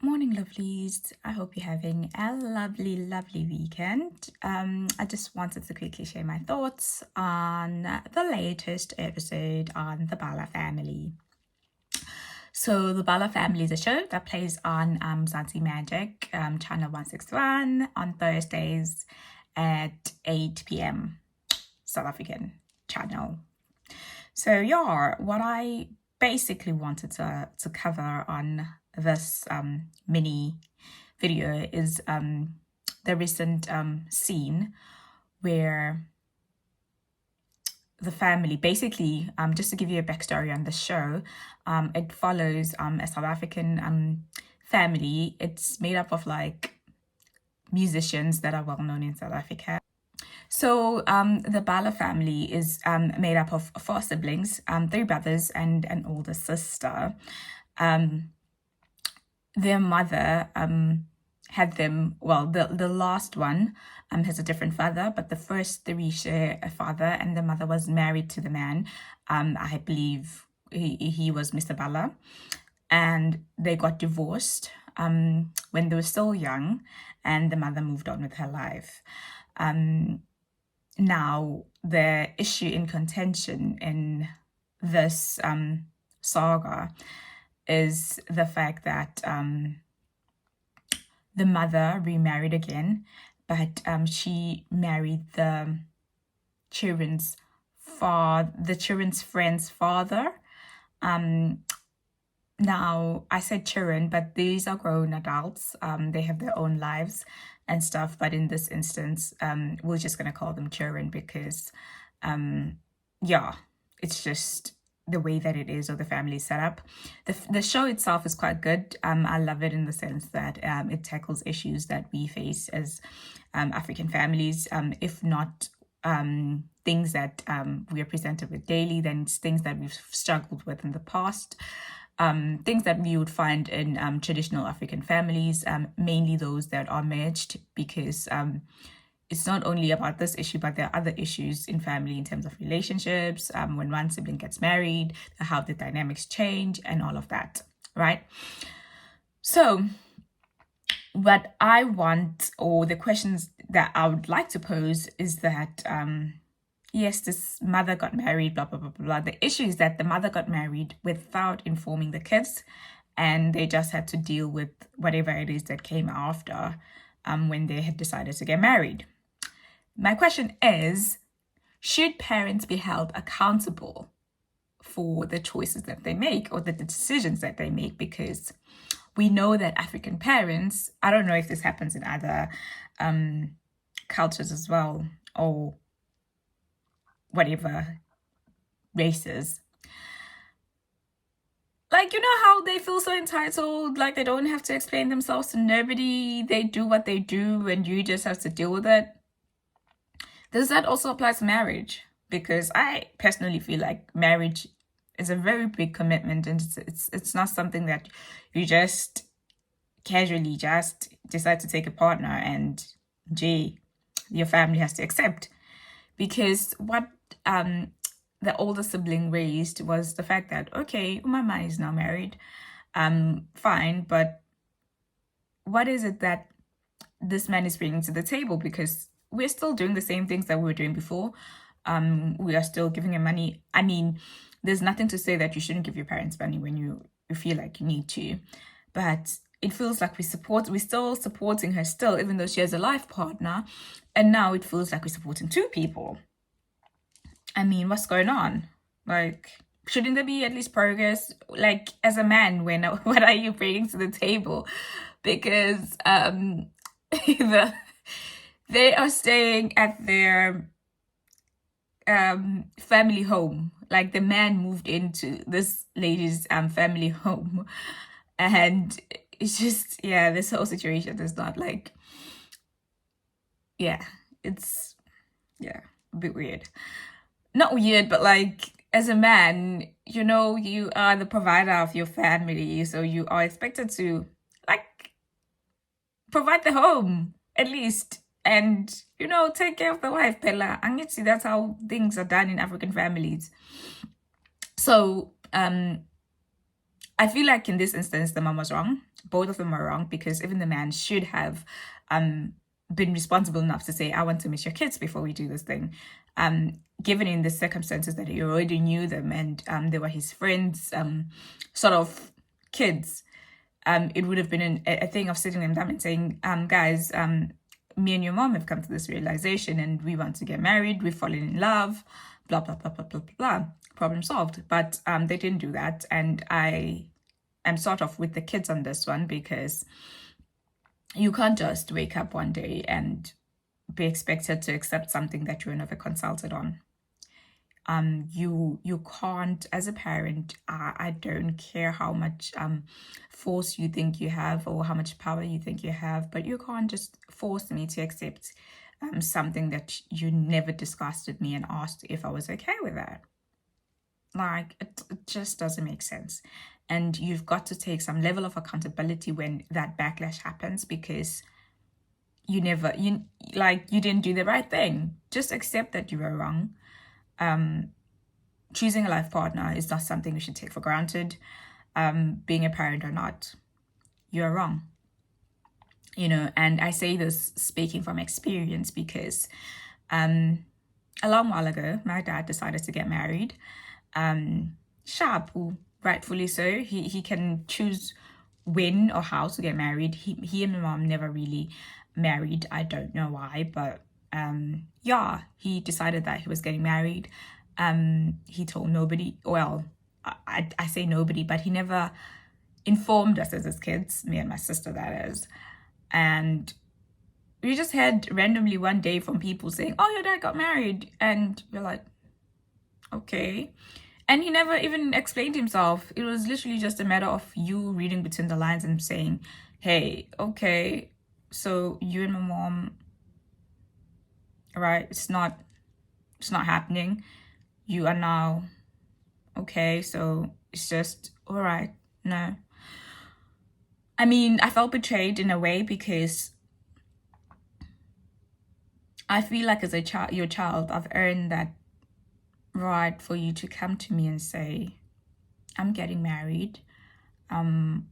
Morning, lovelies. I hope you're having a lovely weekend. I just wanted to quickly share my thoughts on the latest episode on the Bala Family. So, the Bala Family is a show that plays on Zanzi Magic, channel 161 on Thursdays at 8 p.m. South African channel. So, yeah, what I basically wanted to cover on this mini video is the recent scene where the family, basically, just to give you a backstory on the show, it follows a South African family. It's made up of like musicians that are well known in South Africa. So the Bala family is made up of four siblings, three brothers and an older sister. Their mother had them, well, the last one has a different father, but the first three share a father, and the mother was married to the man. I believe he was Mr. Bala, and they got divorced when they were still young, and the mother moved on with her life. Now, the issue in contention in this saga is the fact that the mother remarried again, but she married the children's friend's father. Now, I said children, but these are grown adults. They have their own lives and stuff. But in this instance, we're just going to call them children because, yeah, it's just the way that it is, or the family setup. The show itself is quite good. I love it in the sense that it tackles issues that we face as African families, if not things that we are presented with daily, then it's things that we've struggled with in the past. Things that we would find in traditional African families, mainly those that are merged, because it's not only about this issue, but there are other issues in family in terms of relationships, when one sibling gets married, how the dynamics change and all of that, right? So what I want, or the questions that I would like to pose is that, yes, this mother got married, blah, blah, blah, blah. The issue is that the mother got married without informing the kids, and they just had to deal with whatever it is that came after when they had decided to get married. My question is, should parents be held accountable for the choices that they make or the decisions that they make? Because we know that African parents, I don't know if this happens in other cultures as well, or whatever races, like, you know how they feel so entitled, like they don't have to explain themselves to nobody, they do what they do and you just have to deal with it. Does that also apply to marriage? Because I personally feel like marriage is a very big commitment, and it's not something that you just casually just decide to take a partner and your family has to accept. Because what the older sibling raised was the fact that, okay, Mama is now married, fine, but what is it that this man is bringing to the table? Because we're still doing the same things that we were doing before. We are still giving him money. I mean, there's nothing to say that you shouldn't give your parents money when you feel like you need to, but it feels like we're still supporting her still, even though she has a life partner, and now it feels like we're supporting two people. I mean, what's going on? Like, shouldn't there be at least progress? Like, as a man, what are you bringing to the table? Because they are staying at their family home. Like, the man moved into this lady's family home, and it's just, yeah, this whole situation is not like, yeah, it's, yeah, a bit weird. Not weird, but like, as a man, you know, you are the provider of your family, so you are expected to, like, provide the home at least, and, you know, take care of the wife, Pella. And you see, that's how things are done in African families. So I feel like in this instance the mom was wrong. both of them are wrong, because even the man should have been responsible enough to say, I want to meet your kids before we do this thing. Given in the circumstances that he already knew them, and they were his friends, sort of kids, it would have been a thing of sitting them down and saying, guys, me and your mom have come to this realization and we want to get married, we've fallen in love, blah, blah, blah, blah, blah, blah, blah. Problem solved. But they didn't do that. And I am sort of with the kids on this one, because you can't just wake up one day and be expected to accept something that you were never consulted on. You can't, as a parent, I don't care how much force you think you have or how much power you think you have, but you can't just force me to accept something that you never discussed with me and asked if I was okay with that. Like, it just doesn't make sense. And you've got to take some level of accountability when that backlash happens, because you didn't do the right thing. Just accept that you were wrong. Choosing a life partner is not something we should take for granted. Being a parent or not, you're wrong. And I say this speaking from experience, because a long while ago, my dad decided to get married. Sharp, rightfully so. He can choose when or how to get married. He and my mom never really married. I don't know why, but he decided that he was getting married. He told nobody. Well, I say nobody, but he never informed us as his kids, me and my sister, that is. And we just heard randomly one day from people saying, oh, your dad got married. And we're like, okay. And he never even explained himself. It was literally just a matter of you reading between the lines and saying, hey, okay, so you and my mom, right, it's not happening. You are now okay, so it's just all right. No. I mean, I felt betrayed in a way, because I feel like as your child, I've earned that right for you to come to me and say, I'm getting married to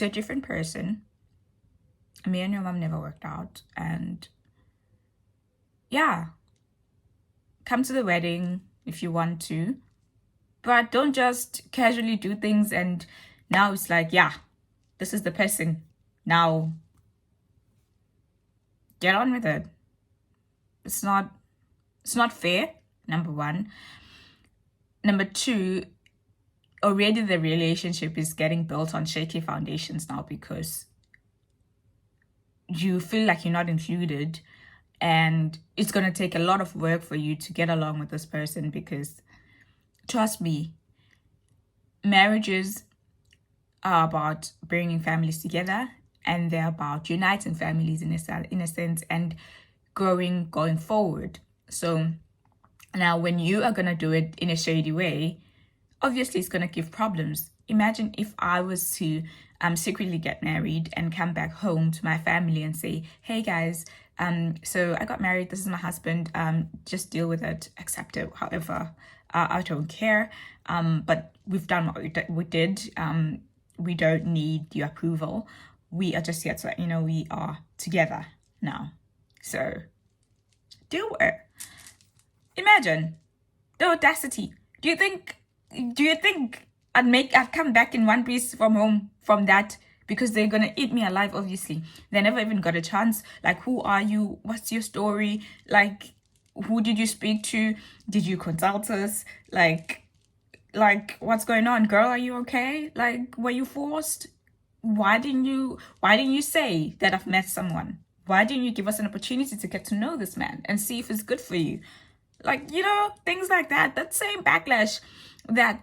a different person. Me and your mom never worked out, and come to the wedding if you want to, but don't just casually do things and now it's like, this is the person, now get on with it. It's not fair, number one. Number two, already the relationship is getting built on shaky foundations now, because you feel like you're not included, and it's going to take a lot of work for you to get along with this person, because trust me, marriages are about bringing families together, and they're about uniting families in a sense and going forward. So now when you are going to do it in a shady way, obviously it's going to give problems. Imagine if I was to secretly get married and come back home to my family and say, hey guys, so I got married, this is my husband, just deal with it, accept it, however, I don't care, but we've done what we did, we don't need your approval, we are just here to let you know we are together now, so do it. Imagine the audacity. Do you think I'd come back in one piece from home from that? Because they're gonna eat me alive, obviously. They never even got a chance. Like, who are you? What's your story? Like, who did you speak to? Did you consult us? Like what's going on? Girl, are you okay? Like, were you forced? Why didn't you say that I've met someone? Why didn't you give us an opportunity to get to know this man and see if it's good for you? Like, things like that. That same backlash that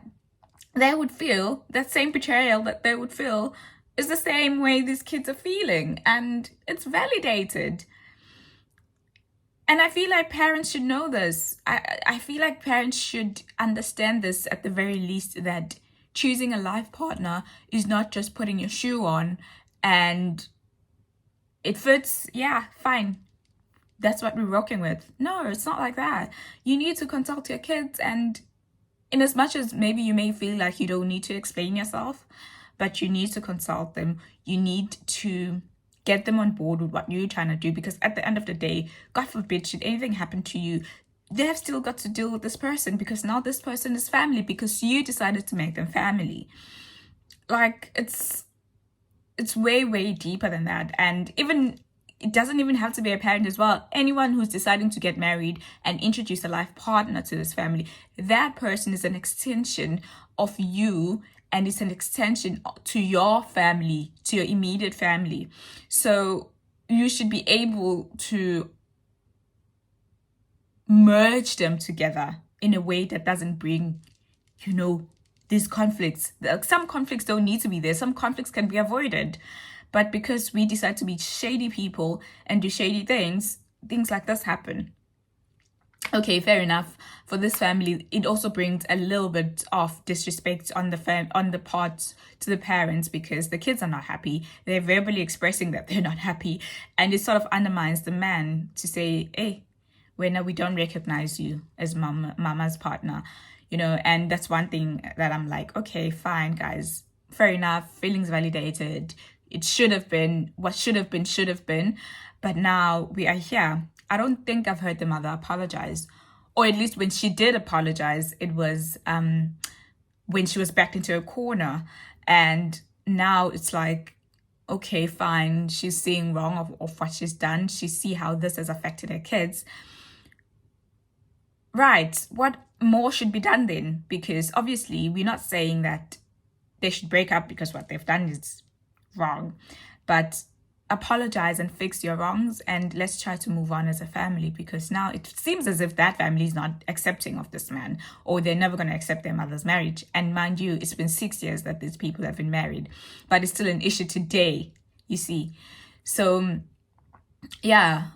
they would feel, that same betrayal that they would feel, is the same way these kids are feeling, and it's validated. And I feel like parents should know this. I feel like parents should understand this at the very least, that choosing a life partner is not just putting your shoe on and it fits, fine, that's what we're rocking with. No, it's not like that. You need to consult your kids, and in as much as maybe you may feel like you don't need to explain yourself, but you need to consult them. You need to get them on board with what you're trying to do, because at the end of the day, God forbid, should anything happen to you, they have still got to deal with this person, because now this person is family, because you decided to make them family. Like, it's way deeper than that. And even it doesn't even have to be a parent as well. Anyone who's deciding to get married and introduce a life partner to this family, that person is an extension of you, and it's an extension to your family, to your immediate family. So you should be able to merge them together in a way that doesn't bring, these conflicts. Some conflicts don't need to be there. Some conflicts can be avoided. But because we decide to be shady people and do shady things like this happen. Okay, fair enough. For this family, it also brings a little bit of disrespect on the part to the parents, because the kids are not happy. They're verbally expressing that they're not happy, and it sort of undermines the man to say, "Hey, we don't recognize you as mama's partner," and that's one thing that I'm like, okay, fine, guys, fair enough, feelings validated. It should have been what should have been, but now we are here. I don't think I've heard the mother apologize, or at least when she did apologize, it was when she was backed into a corner, and now it's like, okay, fine, she's seeing wrong of what she's done. She see how this has affected her kids. Right, what more should be done then? Because obviously we're not saying that they should break up because what they've done is wrong, but apologize and fix your wrongs, and let's try to move on as a family, because now it seems as if that family is not accepting of this man, or they're never going to accept their mother's marriage. And mind you, it's been 6 years that these people have been married, but it's still an issue today, you see. So yeah,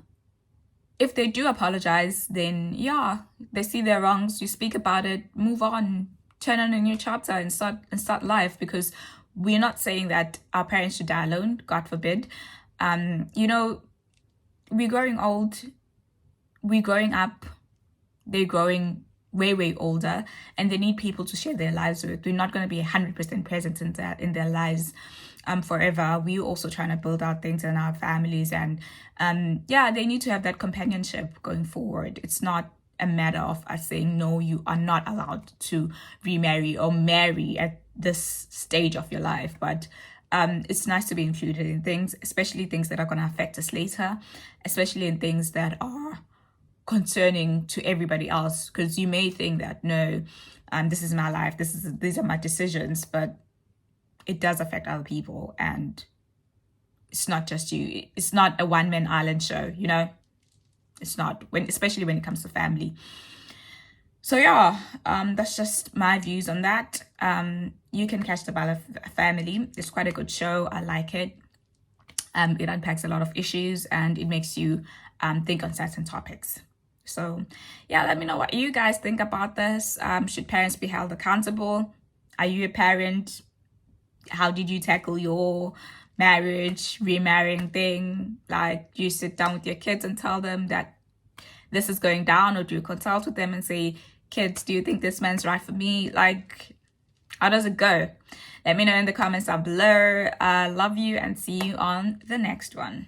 if they do apologize, then yeah, they see their wrongs, you speak about it, move on, turn on a new chapter and start life, because we're not saying that our parents should die alone, God forbid. We're growing old, we're growing up, they're growing way older, and they need people to share their lives with. We're not going to be 100% present in their lives forever. We're also trying to build out things in our families, and they need to have that companionship going forward. It's not a matter of us saying, no, you are not allowed to remarry or marry at this stage of your life, but it's nice to be included in things, especially things that are going to affect us later, especially in things that are concerning to everybody else, because you may think that, no, this is my life, these are my decisions, but it does affect other people, and it's not just you. It's not a one-man island show, it's not, especially when it comes to family. So yeah, that's just my views on that. You can catch the Bala Family. It's quite a good show. I like it. It unpacks a lot of issues, and it makes you think on certain topics. So yeah, let me know what you guys think about this. Should parents be held accountable? Are you a parent? How did you tackle your marriage, remarrying thing? Like, do you sit down with your kids and tell them that this is going down, or do you consult with them and say, kids, do you think this man's right for me? Like, how does it go? Let me know in the comments down below. Love you, and see you on the next one.